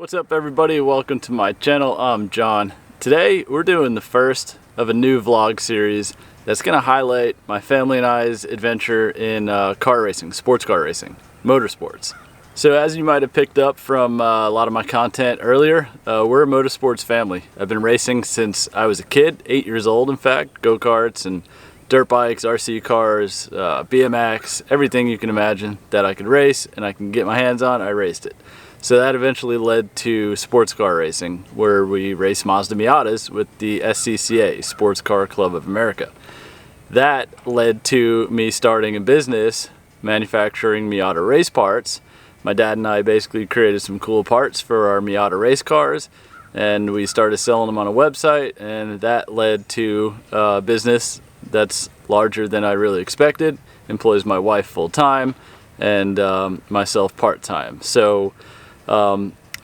What's up everybody, welcome to my channel. I'm John. Today we're doing the first of a new vlog series that's going to highlight my family and I's adventure in car racing, sports car racing, motorsports. So as you might have picked up from a lot of my content earlier, we're a motorsports family. I've been racing since I was a kid, 8 years old in fact, go-karts and dirt bikes, RC cars, BMX, everything you can imagine that I could race and I can get my hands on, I raced it. So that eventually led to sports car racing, where we race Mazda Miatas with the SCCA, Sports Car Club of America. That led to me starting a business manufacturing Miata race parts. My dad and I basically created some cool parts for our Miata race cars, and we started selling them on a website, and that led to a business that's larger than I really expected, employs my wife full-time and myself part-time. So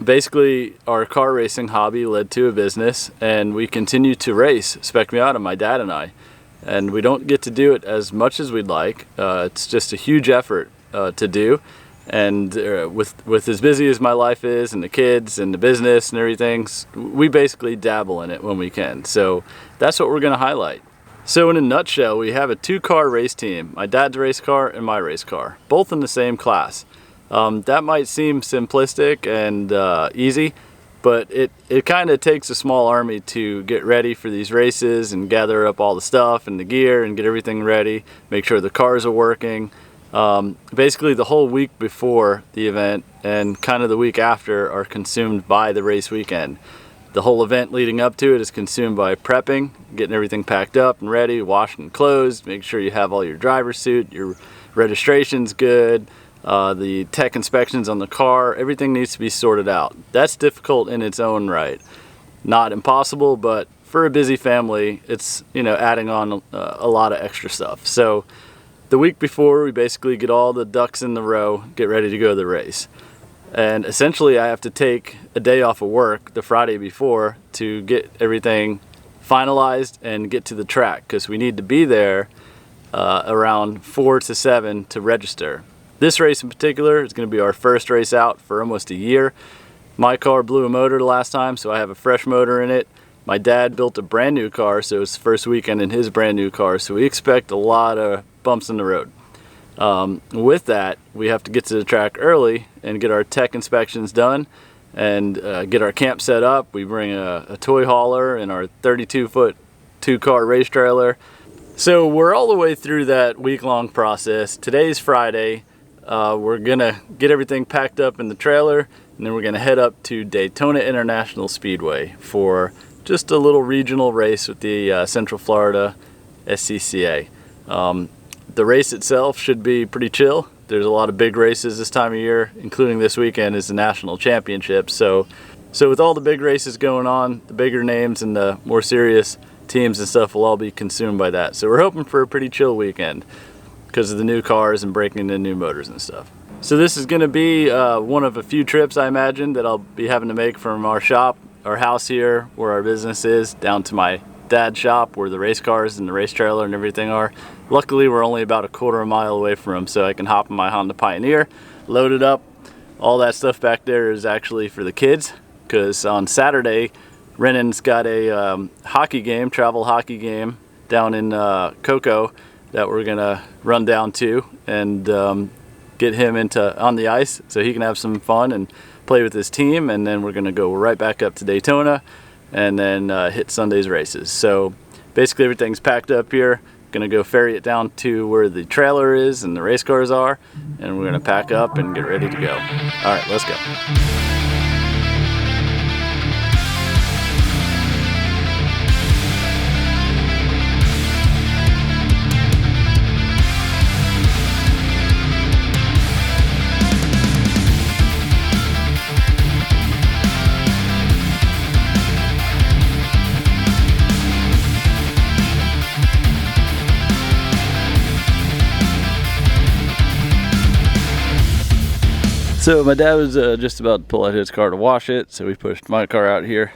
basically our car racing hobby led to a business, and we continue to race Spec Miata, my dad and I, and we don't get to do it as much as we'd like. It's just a huge effort to do, and with as busy as my life is and the kids and the business and everything, we basically dabble in it when we can. So that's what we're going to highlight. So in a nutshell, we have a two-car race team, my dad's race car and my race car, both in the same class. That might seem simplistic and easy, but it kind of takes a small army to get ready for these races and gather up all the stuff and the gear and get everything ready, make sure the cars are working. Basically the whole week before the event and kind of the week after are consumed by the race weekend. The whole event leading up to it is consumed by prepping, getting everything packed up and ready, washed and closed, make sure you have all your driver's suit, your registration's good, the tech inspections on the car, everything needs to be sorted out. That's difficult in its own right. Not impossible, but for a busy family, it's, you know, adding on a lot of extra stuff. So the week before, we basically get all the ducks in the row, get ready to go to the race. And essentially I have to take a day off of work the Friday before to get everything finalized and get to the track, because we need to be there around 4 to 7 to register. This race in particular is going to be our first race out for almost a year. My car blew a motor the last time, so I have a fresh motor in it. My dad built a brand new car, so it's the first weekend in his brand new car, so we expect a lot of bumps in the road. With that, we have to get to the track early and get our tech inspections done and get our camp set up. We bring a toy hauler and our 32-foot two-car race trailer. So we're all the way through that week-long process. Today's Friday. We're gonna get everything packed up in the trailer, and then we're gonna head up to Daytona International Speedway for just a little regional race with the Central Florida SCCA. The race itself should be pretty chill. There's a lot of big races this time of year, including this weekend is the national championship. So with all the big races going on, the bigger names and the more serious teams and stuff will all be consumed by that. So we're hoping for a pretty chill weekend because of the new cars and breaking into new motors and stuff. So this is going to be one of a few trips, I imagine, that I'll be having to make from our shop, our house here where our business is, down to my dad's shop where the race cars and the race trailer and everything are. Luckily we're only about a quarter of a mile away from him, so I can hop in my Honda Pioneer, load it up. All that stuff back there is actually for the kids, because on Saturday Rennen's got a hockey game, travel hockey game down in Cocoa that we're gonna run down to and get him on the ice so he can have some fun and play with his team, and then we're gonna go right back up to Daytona and then hit Sunday's races. So basically everything's packed up here. Gonna go ferry it down to where the trailer is and the race cars are, and we're gonna pack up and get ready to go. All right, let's go. So my dad was just about to pull out his car to wash it, so we pushed my car out here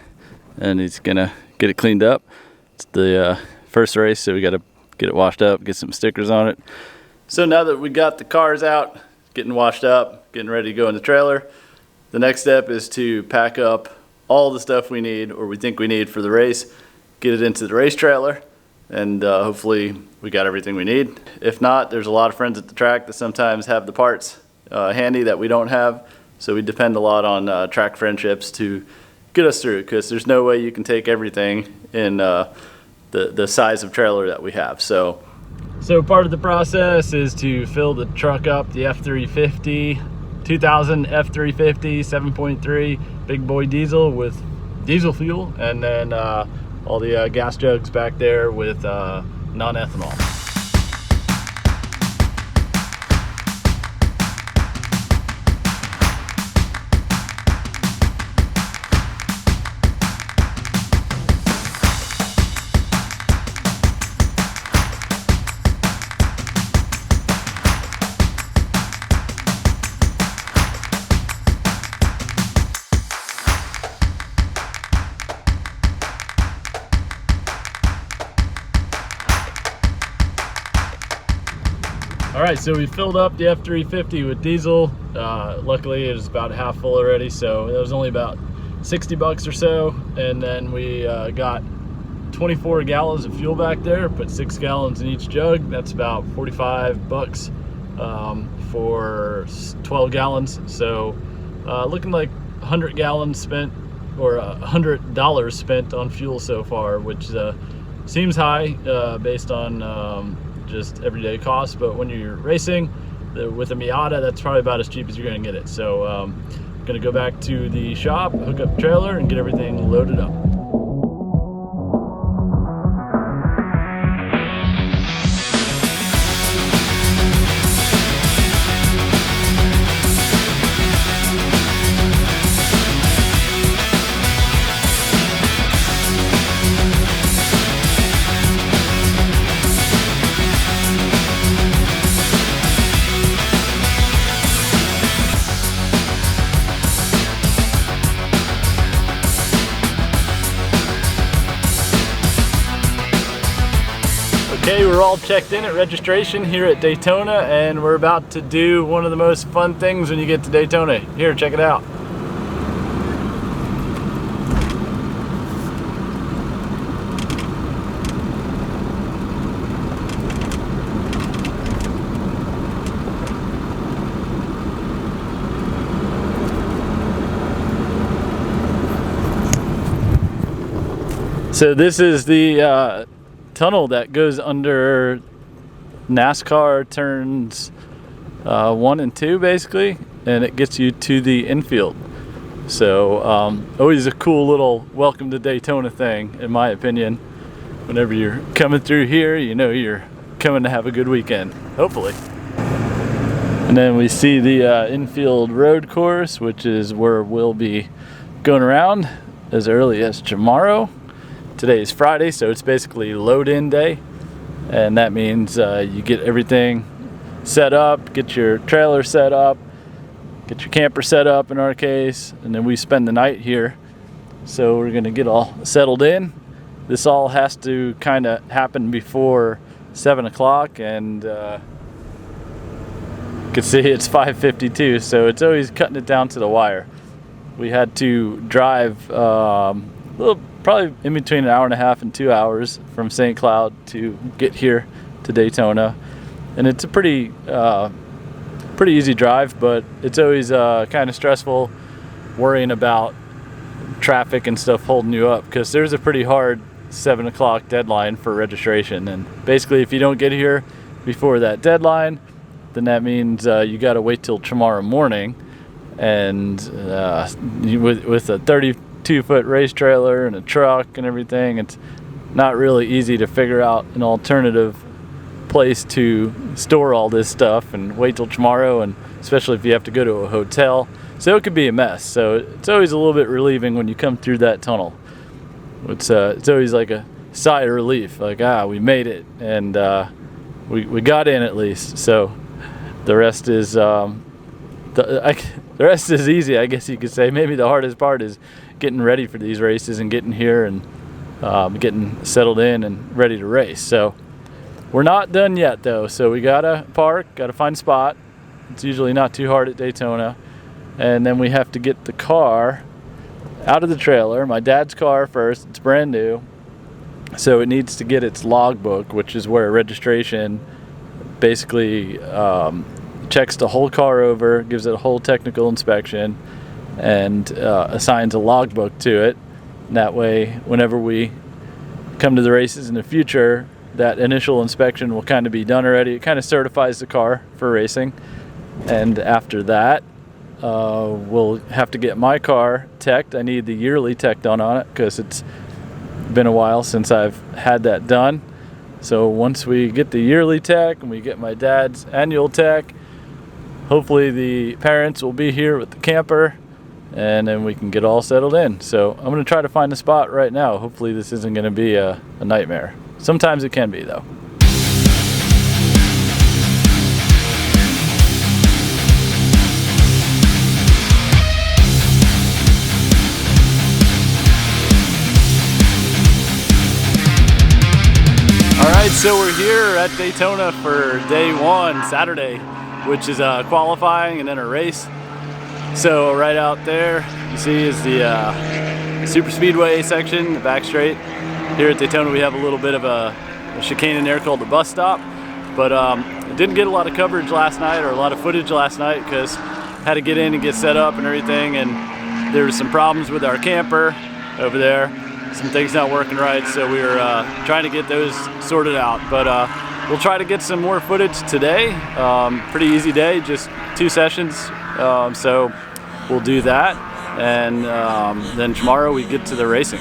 and he's gonna get it cleaned up. It's the first race, so we gotta get it washed up, get some stickers on it. So now that we got the cars out, getting washed up, getting ready to go in the trailer, The next step is to pack up all the stuff we need, or we think we need for the race, get it into the race trailer, and hopefully we got everything we need. If not, there's a lot of friends at the track that sometimes have the parts handy that we don't have, so we depend a lot on track friendships to get us through, because there's no way you can take everything in the size of trailer that we have. So part of the process is to fill the truck up, the F350, 2000 F350 7.3 big boy diesel with diesel fuel, and then all the gas jugs back there with non-ethanol. All right, so we filled up the F350 with diesel. Luckily, it was about half full already, so it was only about 60 bucks or so. And then we got 24 gallons of fuel back there, put 6 gallons in each jug. That's about 45 bucks for 12 gallons. So looking like 100 gallons spent, or $100 spent on fuel so far, which seems high based on just everyday costs, but when you're racing with a Miata, that's probably about as cheap as you're going to get it. So I'm going to go back to the shop, hook up the trailer, and get everything loaded up. Okay, we're all checked in at registration here at Daytona, and we're about to do one of the most fun things when you get to Daytona. Here, check it out. So this is the tunnel that goes under NASCAR turns 1 and 2 basically, and it gets you to the infield. So always a cool little welcome to Daytona thing, in my opinion. Whenever you're coming through here, you know you're coming to have a good weekend, hopefully. And then we see the infield road course, which is where we'll be going around as early as tomorrow. Today is Friday, so it's basically load-in day, and that means you get everything set up, get your trailer set up, get your camper set up in our case, and then we spend the night here. So we're gonna get all settled in. This all has to kind of happen before 7 o'clock, and you can see it's 5:52, so it's always cutting it down to the wire. We had to drive probably in between an hour and a half and 2 hours from St. Cloud to get here to Daytona, and it's a pretty easy drive, but it's always kind of stressful worrying about traffic and stuff holding you up, because there's a pretty hard 7 o'clock deadline for registration, and basically if you don't get here before that deadline, then that means you got to wait till tomorrow morning, and with a 32-foot race trailer and a truck and everything, it's not really easy to figure out an alternative place to store all this stuff and wait till tomorrow, and especially if you have to go to a hotel. So it could be a mess. So it's always a little bit relieving when you come through that tunnel. It's always like a sigh of relief, like, we made it, and we got in at least. So the rest is the rest is easy, I guess you could say. Maybe the hardest part is getting ready for these races and getting here and getting settled in and ready to race. So we're not done yet though, so we gotta park, gotta find a spot. It's usually not too hard at Daytona, and then we have to get the car out of the trailer. My dad's car first, it's brand new, so it needs to get its logbook, which is where registration basically checks the whole car over, gives it a whole technical inspection, and assigns a logbook to it. And that way, whenever we come to the races in the future, that initial inspection will kind of be done already. It kind of certifies the car for racing, and after that we'll have to get my car teched. I need the yearly tech done on it because it's been a while since I've had that done. So once we get the yearly tech and we get my dad's annual tech, hopefully the parents will be here with the camper, and then we can get all settled in. So I'm going to try to find a spot right now. Hopefully this isn't going to be a nightmare. Sometimes it can be, though. Alright, so we're here at Daytona for day one, Saturday, which is qualifying and then a race. So right out there you see is the super speedway section, the back straight. Here at Daytona we have a little bit of a chicane in there called the bus stop, but I didn't get a lot of coverage last night, or a lot of footage last night, because I had to get in and get set up and everything, and there was some problems with our camper over there, some things not working right, so we were trying to get those sorted out. But we'll try to get some more footage today. Pretty easy day, just 2 sessions, so we'll do that, and then tomorrow we get to the racing.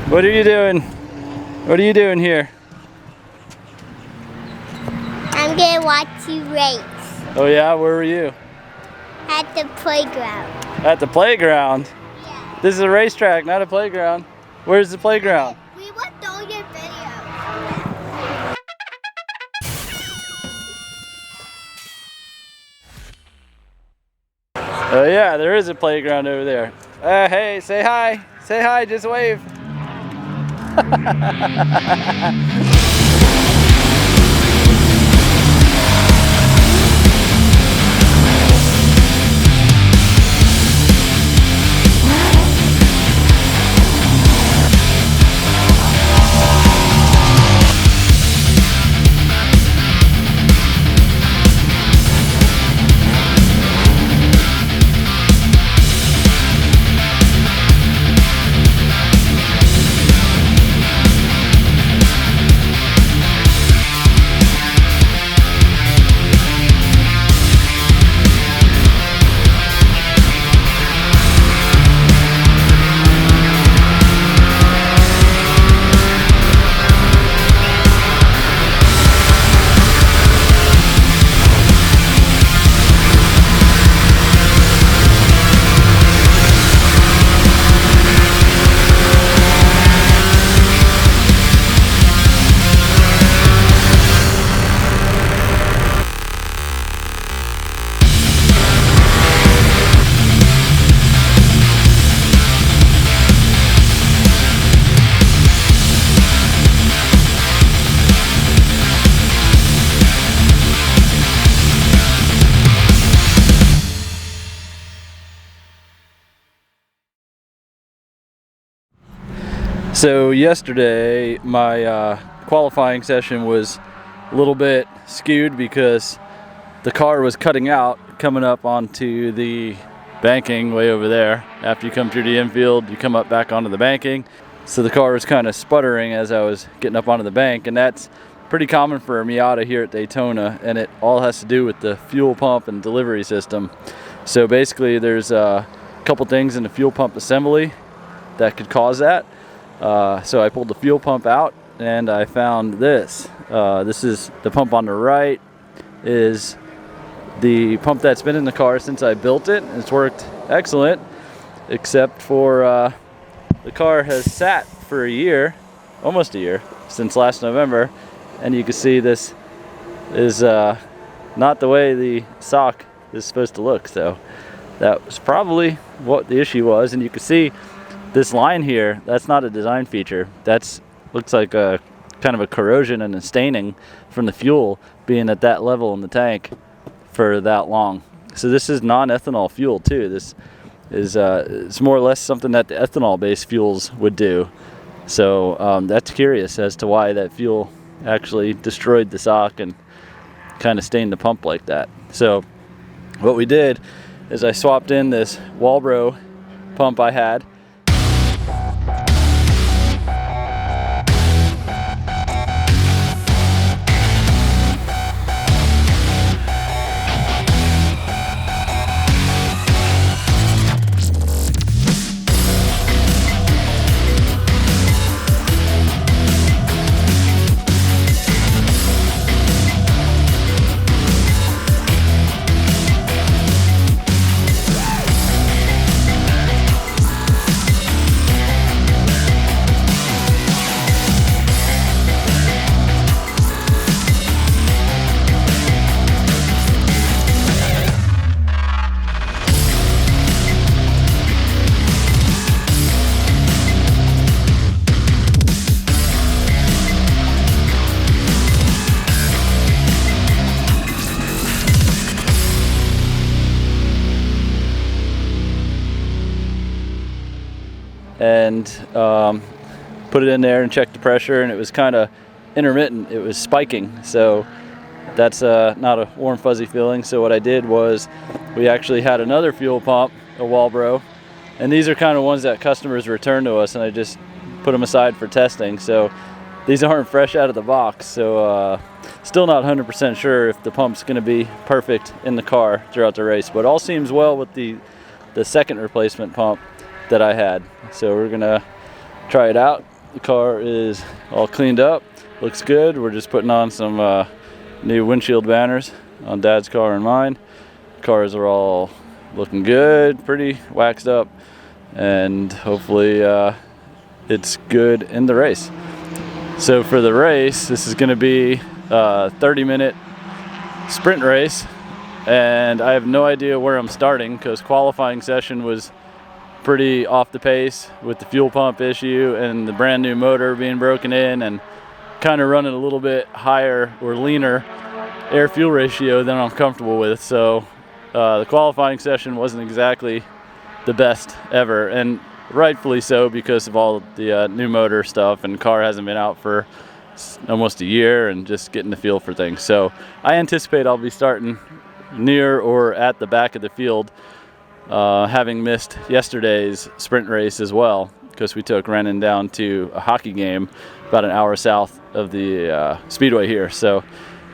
What are you doing? What are you doing here? I'm gonna watch you race. Oh yeah, where were you? At the playground. At the playground? Yeah. This is a racetrack, not a playground. Where's the playground? We watched all your videos. Oh yeah, there is a playground over there. Hey, say hi. Say hi, just wave. So yesterday my qualifying session was a little bit skewed because the car was cutting out coming up onto the banking way over there. After you come through the infield, you come up back onto the banking. So the car was kind of sputtering as I was getting up onto the bank, and that's pretty common for a Miata here at Daytona, and it all has to do with the fuel pump and delivery system. So basically there's a couple things in the fuel pump assembly that could cause that. So I pulled the fuel pump out and I found this. This is the pump on the right, is the pump that's been in the car since I built it. It's worked excellent, except for the car has sat for a year, almost a year, since last November, and you can see this is not the way the sock is supposed to look. So that was probably what the issue was, and you can see this line here, that's not a design feature. That's looks like a kind of a corrosion and a staining from the fuel being at that level in the tank for that long. So this is non-ethanol fuel too. This is it's more or less something that the ethanol-based fuels would do. So that's curious as to why that fuel actually destroyed the sock and kind of stained the pump like that. So what we did is I swapped in this Walbro pump I had. And put it in there and checked the pressure, and it was kind of intermittent. It was spiking, so that's not a warm fuzzy feeling. So what I did was we actually had another fuel pump, a Walbro, and these are kind of ones that customers return to us, and I just put them aside for testing. So these aren't fresh out of the box, so still not 100% sure if the pump's going to be perfect in the car throughout the race, but all seems well with the second replacement pump that I had. So we're gonna try it out. The car is all cleaned up, looks good. We're just putting on some new windshield banners on Dad's car and mine. Cars are all looking good, pretty waxed up, and hopefully it's good in the race. So for the race, this is gonna be a 30-minute sprint race, and I have no idea where I'm starting because qualifying session was pretty off the pace with the fuel pump issue and the brand new motor being broken in and kind of running a little bit higher or leaner air fuel ratio than I'm comfortable with. So the qualifying session wasn't exactly the best ever, and rightfully so because of all the new motor stuff, and the car hasn't been out for almost a year and just getting the feel for things. So I anticipate I'll be starting near or at the back of the field, having missed yesterday's sprint race as well because we took Rennen down to a hockey game about an hour south of the Speedway here. So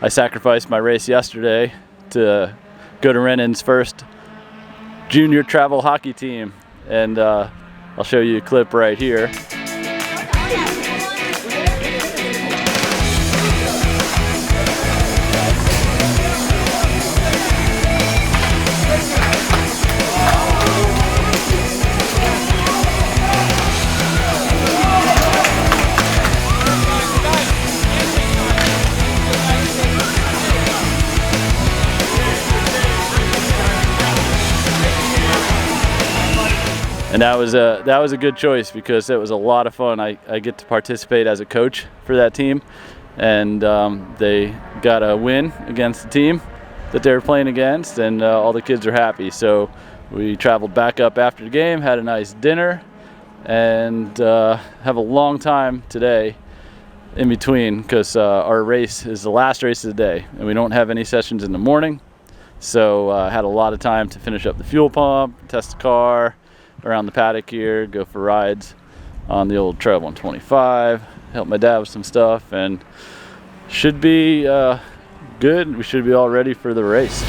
I sacrificed my race yesterday to go to Rennen's first junior travel hockey team, and I'll show you a clip right here. And that was a good choice because it was a lot of fun. I get to participate as a coach for that team, and they got a win against the team that they were playing against, and all the kids are happy. So we traveled back up after the game, had a nice dinner, and have a long time today in between because our race is the last race of the day, and we don't have any sessions in the morning. So I had a lot of time to finish up the fuel pump, test the car around the paddock here, go for rides on the old Trail 125, help my dad with some stuff, and should be good. We should be all ready for the race.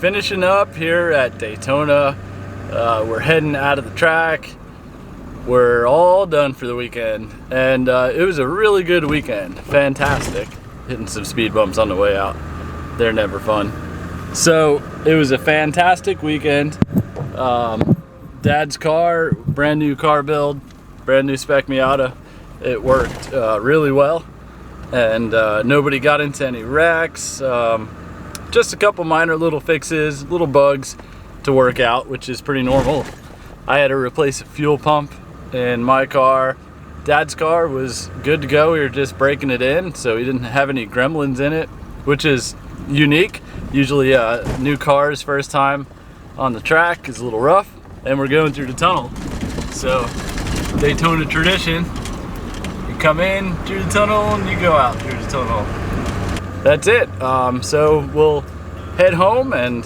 finishing up here at Daytona. We're heading out of the track. We're all done for the weekend, and it was a really good weekend. Fantastic. Hitting some speed bumps on the way out. They're never fun. So it was a fantastic weekend. Dad's car, brand new car build, brand new Spec Miata. It worked really well, and nobody got into any wrecks. Just a couple minor little fixes, little bugs to work out, which is pretty normal. I had to replace a fuel pump in my car. Dad's car was good to go. We were just breaking it in, so he didn't have any gremlins in it, which is unique. Usually new cars first time on the track is a little rough, and we're going through the tunnel. So Daytona tradition, you come in through the tunnel and you go out through the tunnel. That's it. So we'll head home, and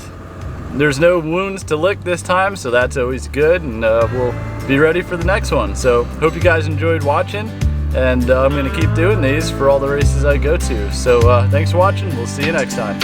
there's no wounds to lick this time, so that's always good, and we'll be ready for the next one. So hope you guys enjoyed watching, and I'm gonna keep doing these for all the races I go to. So thanks for watching. We'll see you next time.